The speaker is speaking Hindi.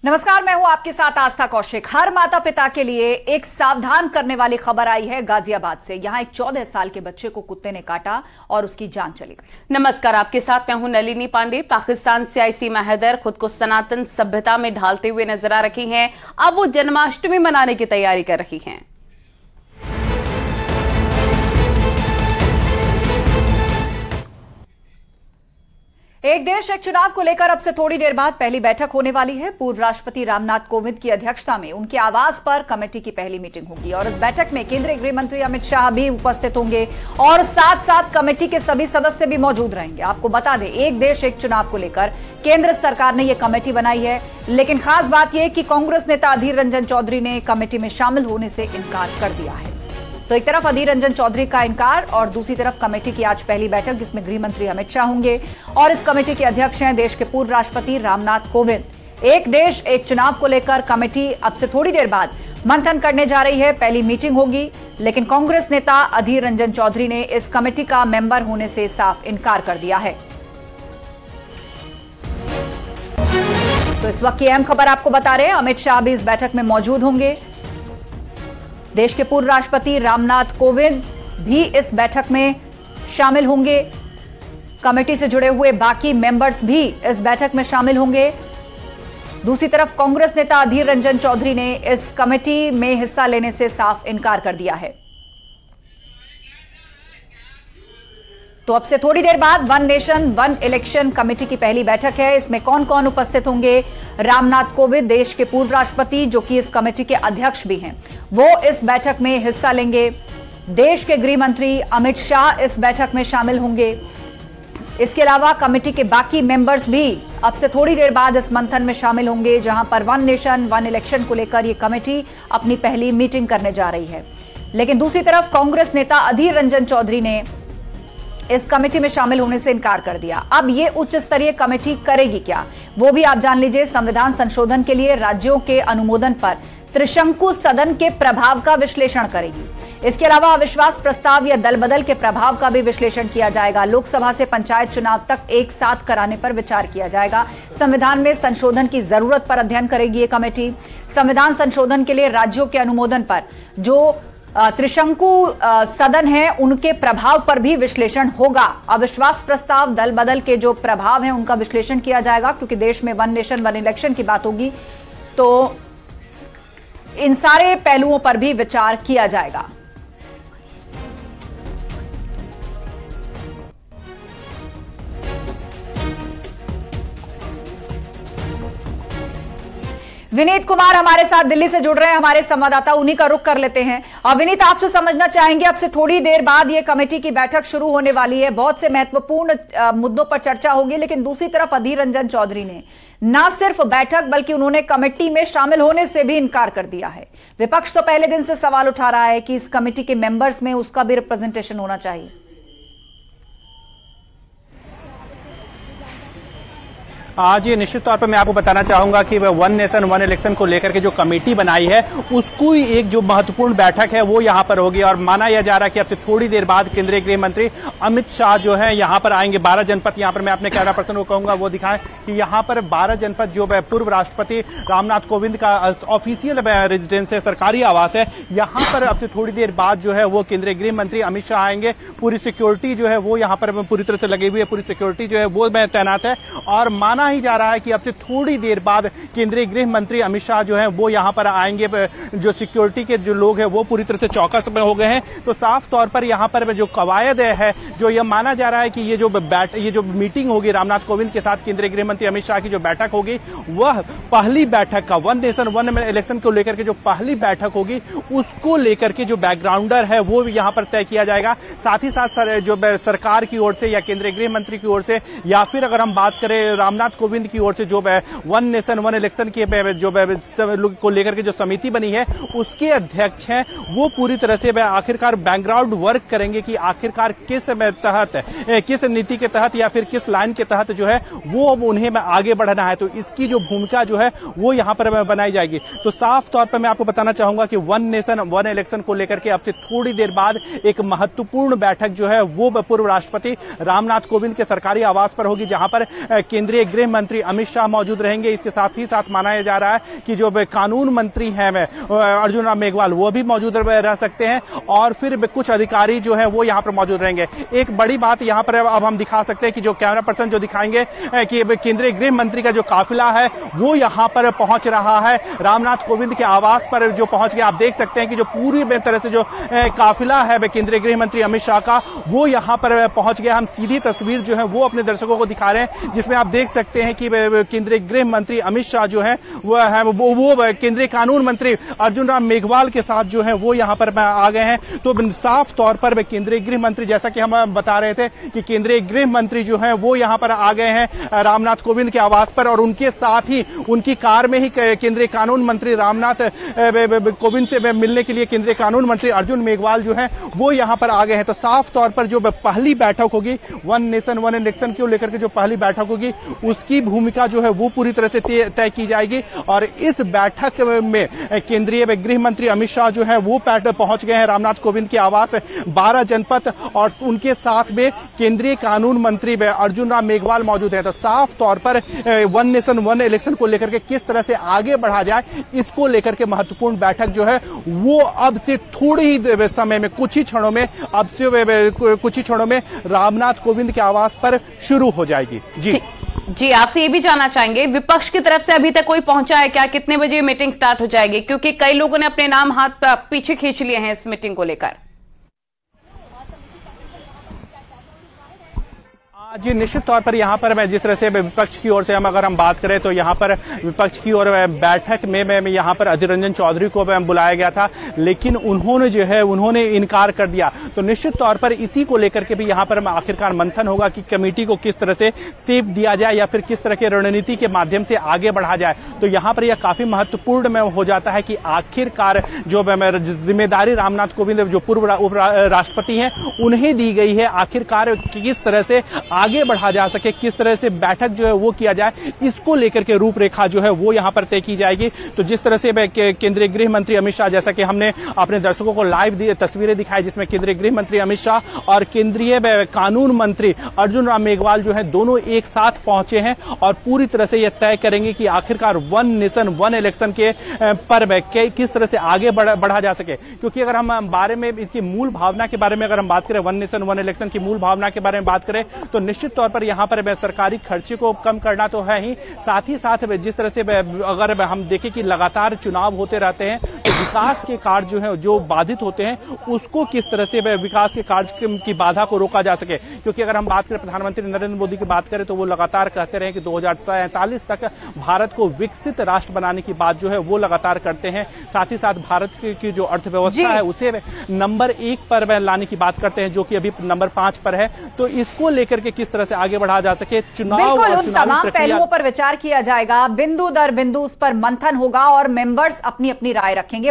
नमस्कार, मैं हूं आपके साथ आस्था कौशिक। हर माता पिता के लिए एक सावधान करने वाली खबर आई है गाजियाबाद से। यहां एक 14 साल के बच्चे को कुत्ते ने काटा और उसकी जान चली गई। नमस्कार, आपके साथ मैं हूं नलिनी पांडे। पाकिस्तान से आई सीमा हैदर खुद को सनातन सभ्यता में ढालते हुए नजर आ रही हैं। अब वो जन्माष्टमी मनाने की तैयारी कर रही हैं। एक देश एक चुनाव को लेकर अब से थोड़ी देर बाद पहली बैठक होने वाली है। पूर्व राष्ट्रपति रामनाथ कोविंद की अध्यक्षता में उनके आवास पर कमेटी की पहली मीटिंग होगी और इस बैठक में केंद्रीय गृह मंत्री अमित शाह भी उपस्थित होंगे और साथ साथ कमेटी के सभी सदस्य भी मौजूद रहेंगे। आपको बता दें, एक देश एक चुनाव को लेकर केंद्र सरकार ने यह कमेटी बनाई है, लेकिन खास बात यह कि कांग्रेस नेता अधीर रंजन चौधरी ने कमेटी में शामिल होने से इनकार कर दिया है। तो एक तरफ अधीर रंजन चौधरी का इनकार और दूसरी तरफ कमेटी की आज पहली बैठक, जिसमें गृह मंत्री अमित शाह होंगे और इस कमेटी के अध्यक्ष हैं देश के पूर्व राष्ट्रपति रामनाथ कोविंद। एक देश एक चुनाव को लेकर कमेटी अब से थोड़ी देर बाद मंथन करने जा रही है। पहली मीटिंग होगी, लेकिन कांग्रेस नेता अधीर रंजन चौधरी ने इस कमेटी का मेंबर होने से साफ इनकार कर दिया है। तो इस वक्त की अहम खबर आपको बता रहे हैं, अमित शाह भी इस बैठक में मौजूद होंगे। देश के पूर्व राष्ट्रपति रामनाथ कोविंद भी इस बैठक में शामिल होंगे। कमेटी से जुड़े हुए बाकी मेंबर्स भी इस बैठक में शामिल होंगे। दूसरी तरफ कांग्रेस नेता अधीर रंजन चौधरी ने इस कमेटी में हिस्सा लेने से साफ इनकार कर दिया है। तो अब से थोड़ी देर बाद one nation one election committee की पहली बैठक है। इसमें कौन कौन उपस्थित होंगे? रामनाथ कोविंद, देश के पूर्व राष्ट्रपति, जो कि इस कमेटी के अध्यक्ष भी हैं, वो इस बैठक में हिस्सा लेंगे। देश के गृह मंत्री अमित शाह इस बैठक में शामिल होंगे। इसके अलावा कमेटी के बाकी मेंबर्स भी अब से थोड़ी देर बाद इस मंथन में शामिल होंगे, जहां पर वन नेशन वन इलेक्शन को लेकर यह कमेटी अपनी पहली मीटिंग करने जा रही है। लेकिन दूसरी तरफ कांग्रेस नेता अधीर रंजन चौधरी ने इस कमेटी में शामिल होने से इनकार कर दिया। अब ये उच्च स्तरीय कमेटी करेगी क्या, वो भी आप जान लीजिए। संविधान संशोधन के लिए राज्यों के अनुमोदन पर त्रिशंकु सदन के प्रभाव का विश्लेषण करेगी। इसके अलावा अविश्वास प्रस्ताव या दल बदल के प्रभाव का भी विश्लेषण किया जाएगा। लोकसभा से पंचायत चुनाव तक एक साथ कराने पर विचार किया जाएगा। संविधान में संशोधन की जरूरत पर अध्ययन करेगी ये कमेटी। संविधान संशोधन के लिए राज्यों के अनुमोदन पर जो त्रिशंकु सदन है, उनके प्रभाव पर भी विश्लेषण होगा। अविश्वास प्रस्ताव, दल बदल के जो प्रभाव हैं, उनका विश्लेषण किया जाएगा, क्योंकि देश में वन नेशन वन इलेक्शन की बात होगी, तो इन सारे पहलुओं पर भी विचार किया जाएगा। विनीत कुमार हमारे साथ दिल्ली से जुड़ रहे हैं, हमारे संवाददाता, उन्हीं का रुख कर लेते हैं। और विनीत, आपसे समझना चाहेंगे, अब से थोड़ी देर बाद ये कमेटी की बैठक शुरू होने वाली है, बहुत से महत्वपूर्ण मुद्दों पर चर्चा होगी, लेकिन दूसरी तरफ अधीर रंजन चौधरी ने न सिर्फ बैठक बल्कि उन्होंने कमेटी में शामिल होने से भी इनकार कर दिया है। विपक्ष तो पहले दिन से सवाल उठा रहा है कि इस कमेटी के मेंबर्स में उसका भी रिप्रेजेंटेशन होना चाहिए। आज ये निश्चित तौर पर मैं आपको बताना चाहूंगा कि वन नेशन वन इलेक्शन को लेकर के जो कमेटी बनाई है, उसको एक जो महत्वपूर्ण बैठक है वो यहाँ पर होगी। और माना यह जा रहा है कि अब से थोड़ी देर बाद केंद्रीय गृह मंत्री अमित शाह जो है यहाँ पर आएंगे। 12 जनपद, यहाँ पर मैं अपने कैमरा पर्सन को कहूंगा वो दिखाएं कि यहाँ पर 12 जनपद जो पूर्व राष्ट्रपति रामनाथ कोविंद का ऑफिशियल रेजिडेंस है, सरकारी आवास है, यहाँ पर अब से थोड़ी देर बाद जो है वो केंद्रीय गृह मंत्री अमित शाह आएंगे। पूरी सिक्योरिटी जो है वो यहाँ पर पूरी तरह से लगी हुई है, पूरी सिक्योरिटी जो है वो तैनात है। और माना ही जा रहा है कि अब से थोड़ी देर बाद केंद्रीय गृह मंत्री अमित शाह जो है वो यहां पर आएंगे। जो सिक्योरिटी के जो लोग हैं वो पूरी तरह से चौकस में हो गए हैं। तो साफ तौर पर यहां पर जो कवायद है, जो यह माना जा रहा है कि ये जो मीटिंग होगी रामनाथ कोविंद के साथ केंद्रीय गृह मंत्री अमित शाह की जो बैठक होगी, वह पहली बैठक का वन नेशन वन इलेक्शन को लेकर के जो पहली बैठक होगी, उसको लेकर के जो बैकग्राउंडर है वो यहां पर तय किया जाएगा। साथ ही साथ जो सरकार की ओर से या केंद्रीय गृह मंत्री की ओर से, या फिर अगर हम बात करें रामनाथ कोविंद की ओर से, जो वन नेशन वन इलेक्शन के जो को लेकर के जो समिति बनी है, उसके अध्यक्ष हैं, वो पूरी तरह से आखिरकार बैकग्राउंड वर्क करेंगे कि आखिरकार किस नीति के तहत या फिर किस लाइन के तहत जो है वो उन्हें आगे बढ़ना है। तो इसकी जो भूमिका जो है वो यहां पर बनाई जाएगी। तो साफ तौर पर मैं आपको बताना चाहूंगा कि वन नेशन वन इलेक्शन को लेकर के अब से थोड़ी देर बाद एक महत्वपूर्ण बैठक जो है वो पूर्व राष्ट्रपति रामनाथ कोविंद के सरकारी आवास पर होगी, जहां पर केंद्रीय गृह गृह मंत्री अमित शाह मौजूद रहेंगे। इसके साथ ही साथ माना जा रहा है कि जो कानून मंत्री हैं अर्जुन राम मेघवाल वो भी मौजूद रह सकते हैं और फिर कुछ अधिकारी जो है वो यहाँ पर मौजूद रहेंगे। एक बड़ी बात यहाँ पर अब हम दिखा सकते हैं कि जो कैमरा पर्सन जो दिखाएंगे कि केंद्रीय गृह मंत्री का जो काफिला है वो यहाँ पर पहुंच रहा है, रामनाथ कोविंद के आवास पर जो पहुंच गया। आप देख सकते हैं कि जो पूरी तरह से जो काफिला है केंद्रीय गृह मंत्री अमित शाह का वो यहाँ पर पहुंच गया। हम सीधी तस्वीर जो है वो अपने दर्शकों को दिखा रहे हैं, जिसमें आप देख सकते हैं कि केंद्रीय गृह मंत्री अमित शाह जो है वो केंद्रीय कानून मंत्री अर्जुन राम मेघवाल के साथ जो है वो यहाँ पर आ गए हैं। तो साफ तौर पर केंद्रीय गृह मंत्री, जैसा कि हम बता रहे थे कि केंद्रीय गृह मंत्री जो है वो यहाँ पर आ गए हैं रामनाथ कोविंद के आवास पर, और उनके साथ ही उनकी कार में ही केंद्रीय कानून मंत्री रामनाथ कोविंद से मिलने के लिए केंद्रीय कानून मंत्री अर्जुन मेघवाल जो है वो यहाँ पर आ गए हैं। तो साफ तौर पर जो पहली बैठक होगी वन नेशन वन इलेक्शन को लेकर के जो पहली बैठक होगी उसकी भूमिका जो है वो पूरी तरह से तय की जाएगी। और इस बैठक में केंद्रीय गृह मंत्री अमित शाह जो है वो पहुंच गए हैं रामनाथ कोविंद के आवास 12 जनपद, और उनके साथ में केंद्रीय कानून मंत्री अर्जुन राम मेघवाल मौजूद है। तो साफ तौर पर वन नेशन वन इलेक्शन को लेकर के किस तरह से आगे बढ़ा जाए इसको लेकर के महत्वपूर्ण बैठक जो है वो अब से थोड़ी ही समय में कुछ ही क्षणों में रामनाथ कोविंद के आवास पर शुरू हो जाएगी। जी, आपसे ये भी जानना चाहेंगे, विपक्ष की तरफ से अभी तक कोई पहुंचा है क्या? कितने बजे मीटिंग स्टार्ट हो जाएगी? क्योंकि कई लोगों ने अपने नाम हाथ पीछे खींच लिए हैं इस मीटिंग को लेकर। जी, निश्चित तौर पर यहाँ पर जिस तरह से विपक्ष की ओर से अगर हम बात करें तो यहाँ पर विपक्ष की ओर बैठक में यहाँ पर अधीर रंजन चौधरी को बुलाया गया था, लेकिन उन्होंने इनकार कर दिया। तो निश्चित तौर पर इसी को लेकर के भी यहाँ पर आखिरकार मंथन होगा कि कमेटी को किस तरह से सेप दिया जाए या फिर किस तरह के रणनीति के माध्यम से आगे बढ़ा जाए। तो यहाँ पर यह काफी महत्वपूर्ण में हो जाता है कि आखिरकार जो जिम्मेदारी रामनाथ कोविंद जो पूर्व उप राष्ट्रपति हैं उन्हें दी गई है, आखिरकार किस तरह से आगे बढ़ा जा सके, किस तरह से बैठक जो है वो किया जाए, इसको लेकर के रूपरेखा जो है वो यहाँ पर तय की जाएगी। तो जिस तरह से केंद्रीय गृह मंत्री अमित शाह, जैसा कि हमने अपने दर्शकों को लाइव तस्वीरें दिखाई जिसमें केंद्रीय गृह मंत्री अमित शाह और केंद्रीय कानून मंत्री अर्जुन राम मेघवाल जो है दोनों एक साथ पहुंचे हैं और पूरी तरह से यह तय करेंगे कि आखिरकार वन नेशन वन इलेक्शन के पर किस तरह से आगे बढ़ा जा सके। क्योंकि अगर हम बारे में इसकी मूल भावना के बारे में अगर हम बात करें, वन नेशन वन इलेक्शन की मूल भावना के बारे में बात करें तो निश्चित तौर पर यहाँ पर सरकारी खर्चे को कम करना तो है ही, साथ ही साथ जिस तरह से अगर हम देखें कि लगातार चुनाव होते रहते हैं तो विकास के कार्य जो है जो बाधित होते हैं उसको किस तरह से विकास के कार्य की बाधा को रोका जा सके। क्योंकि अगर हम बात करें प्रधानमंत्री नरेंद्र मोदी की बात करें तो वो लगातार कहते रहे कि 2047 तक भारत को विकसित राष्ट्र बनाने की बात जो है वो लगातार करते हैं। साथ ही साथ भारत की जो अर्थव्यवस्था है उसे नंबर 1 पर लाने की बात करते हैं, जो कि अभी नंबर 5 पर है। तो इसको लेकर के किस तरह से आगे बढ़ा जा सके, चुनाव और चुनावी तमाम पहलुओं पर विचार किया जाएगा, बिंदु दर बिंदु उस पर मंथन होगा और मेंबर्स अपनी अपनी राय रखेंगे।